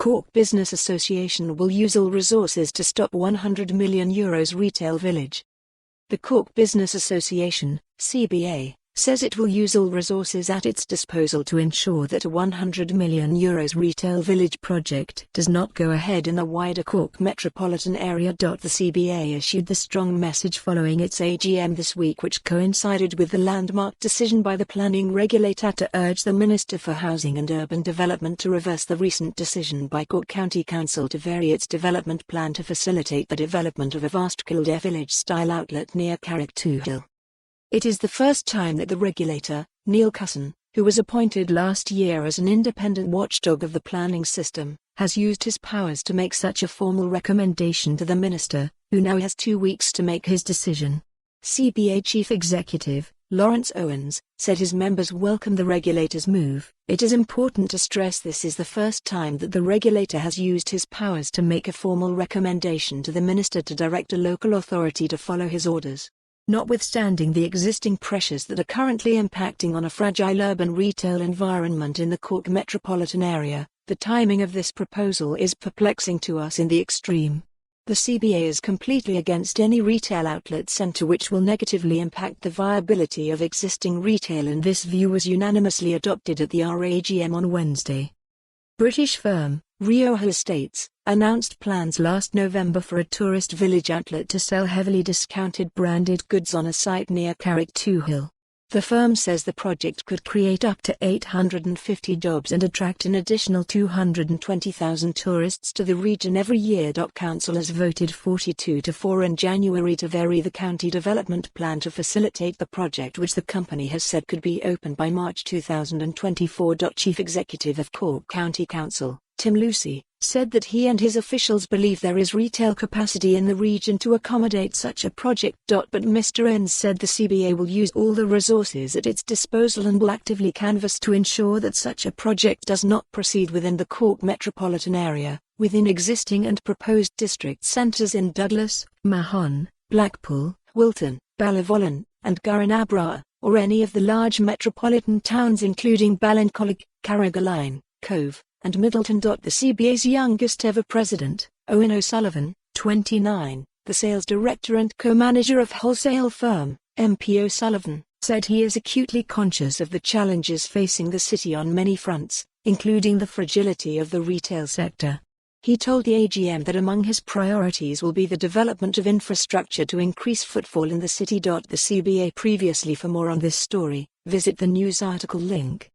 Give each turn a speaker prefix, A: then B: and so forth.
A: Cork Business Association will use all resources to stop €100 million retail village. The Cork Business Association, CBA, says it will use all resources at its disposal to ensure that a €100 million retail village project does not go ahead in the wider Cork Metropolitan area. The CBA issued the strong message following its AGM this week, which coincided with the landmark decision by the planning regulator to urge the Minister for Housing and Urban Development to reverse the recent decision by Cork County Council to vary its development plan to facilitate the development of a vast Kildare Village-style outlet near Carrigtwohill. It is the first time that the regulator, Niall Cussen, who was appointed last year as an independent watchdog of the planning system, has used his powers to make such a formal recommendation to the Minister, who now has 2 weeks to make his decision. CBA Chief Executive, Owens, said his members welcome the regulator's move. It is important to stress this is the first time that the regulator has used his powers to make a formal recommendation to the Minister to direct a local authority to follow his orders. Notwithstanding the existing pressures that are currently impacting on a fragile urban retail environment in the Cork Metropolitan area, the timing of this proposal is perplexing to us in the extreme. The CBA is completely against any retail outlet centre which will negatively impact the viability of existing retail, and this view was unanimously adopted at the AGM on Wednesday. British firm, Rioja Estates, announced plans last November for a tourist village outlet to sell heavily discounted branded goods on a site near Carrigtwohill. The firm says the project could create up to 850 jobs and attract an additional 220,000 tourists to the region every year. Council has voted 42-4 in January to vary the county development plan to facilitate the project, which the company has said could be opened by March 2024. Chief Executive of Cork County Council, Tim Lucy, said that he and his officials believe there is retail capacity in the region to accommodate such a project. But Mr. Owens said the CBA will use all the resources at its disposal and will actively canvass to ensure that such a project does not proceed within the Cork Metropolitan area, within existing and proposed district centres in Douglas, Mahon, Blackpool, Wilton, Ballyvollen, and Garanabraha, or any of the large metropolitan towns including Ballincollig, Carrigtwohill, Cove, and Middleton. The CBA's youngest ever president, Owen O'Sullivan, 29, the sales director and co-manager of wholesale firm, MP O'Sullivan, said he is acutely conscious of the challenges facing the city on many fronts, including the fragility of the retail sector. He told the AGM that among his priorities will be the development of infrastructure to increase footfall in the city. The CBA previously. For more on this story, visit the news article link.